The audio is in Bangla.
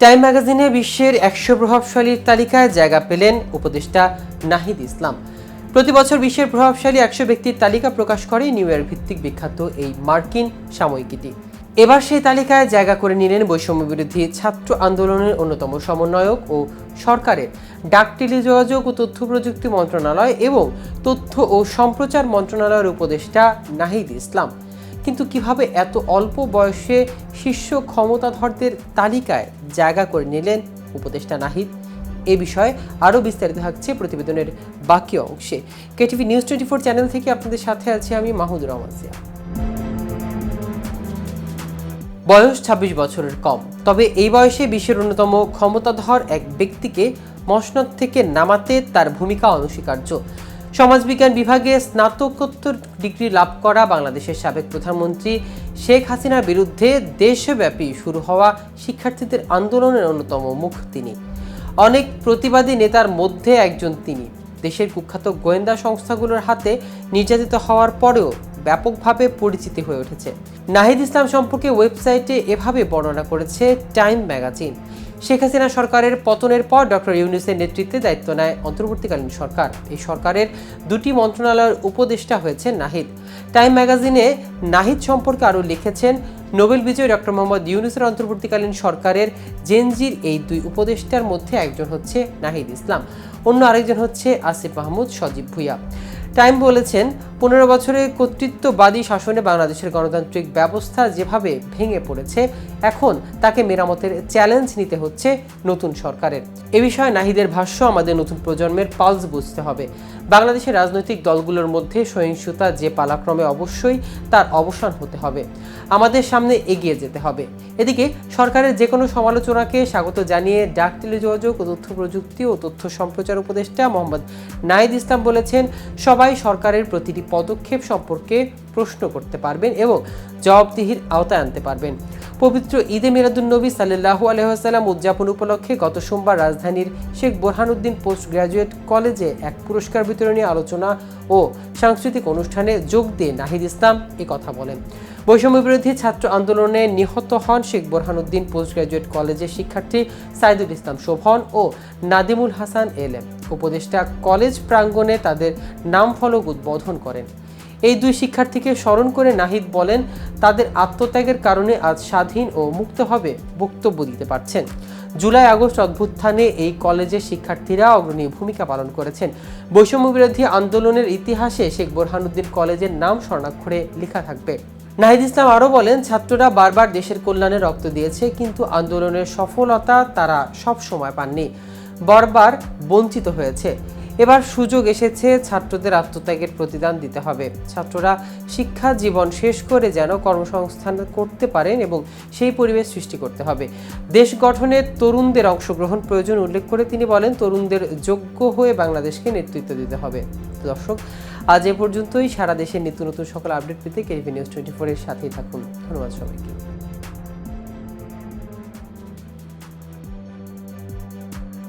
টাইম ম্যাগাজিনে বিশ্বের 100 প্রভাবশালীর তালিকায় জায়গা পেলেন উপদেষ্টা নাহিদ ইসলাম। প্রতি বছর বিশ্বের প্রভাবশালী 100 ব্যক্তির তালিকা প্রকাশ করে নিউ ইয়র্ক ভিত্তিক বিখ্যাত এই মার্কিন সাময়িকীটি। এবার সেই তালিকায় জায়গা করে নিলেন বৈষম্য বিরোধী ছাত্র আন্দোলনের অন্যতম সমন্বয়ক ও সরকারের ডাক, টেলিযোগাযোগ ও তথ্য প্রযুক্তি মন্ত্রণালয় এবং তথ্য ও সম্প্রচার মন্ত্রণালয়ের উপদেষ্টা নাহিদ ইসলাম। কিন্তু কিভাবে এত অল্প বয়সে শীর্ষ ক্ষমতাধরদের তালিকায় জায়গা করে নিলেন উপদেষ্টা নাহিদ? এ বিষয়ে আরও বিস্তারিত থাকছে প্রতিবেদনের বাকি অংশে। কেটিভি নিউজ 24 চ্যানেল থেকে আপনাদের সাথে আছি আমি মাহমুদুর রহমান জিয়া। বয়স 26 বছরের কম, তবে এই বয়সে বিশ্বের অন্যতম ক্ষমতাধর এক ব্যক্তিকে মসনদ থেকে নামাতে তার ভূমিকা অনস্বীকার্য। সমাজবিজ্ঞান বিভাগে স্নাতকোত্তর ডিগ্রি লাভ করা বাংলাদেশের সাবেক প্রধানমন্ত্রী শেখ হাসিনার বিরুদ্ধে দেশব্যাপী শুরু হওয়া শিক্ষার্থীদের আন্দোলনের অন্যতম মুখ তিনি। অনেক প্রতিবাদী নেতার মধ্যে একজন তিনি। দেশের কুখ্যাত গোয়েন্দা সংস্থাগুলোর হাতে নির্যাতিত হওয়ার পরেও ব্যাপকভাবে পরিচিতি হয়ে উঠেছে। নাহিদ ইসলাম সম্পর্কে ওয়েবসাইটে এভাবে বর্ণনা করেছে টাইম ম্যাগাজিন। শেখ হাসিনা সরকারের পতনের পর ডক্টর ইউনূসের নেতৃত্বে দায়িত্ব নেয় অন্তর্বর্তীকালীন সরকার। এই সরকারের দুটি মন্ত্রণালয়ের উপদেষ্টা হয়েছেন নাহিদ। টাইম ম্যাগাজিনে নাহিদ সম্পর্কে আরও লিখেছেন, নোবেল বিজয়ী ডক্টর মোহাম্মদ ইউনূসের অন্তর্বর্তীকালীন সরকারের জেনজির এই দুই উপদেষ্টার মধ্যে একজন হচ্ছে নাহিদ ইসলাম, অন্য আরেকজন হচ্ছে আসিফ মাহমুদ সজীব ভুইয়া। টাইম বলেছেন, 15 বছরের কর্তৃত্ববাদী শাসনে বাংলাদেশের গণতান্ত্রিক ব্যবস্থা যেভাবে ভেঙে পড়েছে, এখন তাকে মেরামতের চ্যালেঞ্জ নিতে হচ্ছে নতুন সরকারের। এ বিষয়ে নাহিদের ভাষ্য, আমাদের নতুন প্রজন্মের পালস বুঝতে হবে। বাংলাদেশের রাজনৈতিক দলগুলোর মধ্যে সহিংসতা যে পালাক্রমে অবশ্যই তার অবসান হতে হবে। আমাদের সামনে এগিয়ে যেতে হবে। এদিকে সরকারের যে কোনো সমালোচনাকে স্বাগত জানিয়ে ডাক, টেলিযোগাযোগ ও তথ্য প্রযুক্তি ও তথ্য সম্প্রচার উপদেষ্টা মোহাম্মদ নাহিদ ইসলাম বলেছেন, সবাই সরকারের প্রতিটি পদক্ষেপ সম্পর্কে প্রশ্ন করতে পারবেন এবং জবাবদিহির আওতায় আনতে পারবেন। পবিত্র ঈদে মিলাদুন্নবী সাল্লাল্লাহু আলাইহি ওয়াসাল্লাম উদযাপন উপলক্ষে গত সোমবার রাজধানীর শেখ বোরহানুদ্দিন পোস্ট গ্রাজুয়েট কলেজে এক পুরস্কার বিতরণী আলোচনা ও সাংস্কৃতিক অনুষ্ঠানে যোগ দিয়ে নাহিদ ইসলাম কথা বলেন। বৈষম্য বিরোধী ছাত্র আন্দোলনে নিহত হন শেখ বোরহানুদ্দিন পোস্ট গ্রাজুয়েট কলেজের শিক্ষার্থী সাইদুল ইসলাম শোভন ও নাদিমুল হাসান এলএম। উপদেষ্টা কলেজ প্রাঙ্গণে তাদের নাম ফলক উদ্বোধন করেন। এই দুই শিক্ষার্থীকে স্মরণ করে নাহিদ বলেন, তাদের আত্মত্যাগের কারণে আজ স্বাধীন ও মুক্তভাবে বক্তব্য দিতে পারছেন। জুলাই আগস্ট অভ্যুত্থানে এই কলেজের শিক্ষার্থীরা অগ্রণী ভূমিকা পালন করেছেন। বৈষম্য বিরোধী আন্দোলনের ইতিহাসে শেখ বোরহানুদ্দিন কলেজের নাম স্বর্ণাক্ষরে লেখা থাকবে। নাহিদ ইসলাম আরও বলেন, ছাত্ররা বারবার দেশের কল্যাণে রক্ত দিয়েছে, কিন্তু আন্দোলনের সফলতা তারা সব সময় পাননি, বারবার বঞ্চিত হয়েছে। এবার সুযোগ এসেছে, ছাত্রদের আত্মত্যাগের প্রতিদান দিতে হবে। ছাত্ররা শিক্ষা জীবন শেষ করে যেন কর্মসংস্থান করতে পারেন এবং সেই পরিবেশ সৃষ্টি করতে হবে। দেশ গঠনে তরুণদের অংশগ্রহণ প্রয়োজন উল্লেখ করে তিনি বলেন, তরুণদের যোগ্য হয়ে বাংলাদেশকে নেতৃত্ব দিতে হবে। দর্শক, আজ এ পর্যন্তই। সারা দেশের নিত্য নতুন সকল আপডেট পেতে কেটিভি নিউজ 24 এর সাথেই থাকুন। ধন্যবাদ সবাইকে।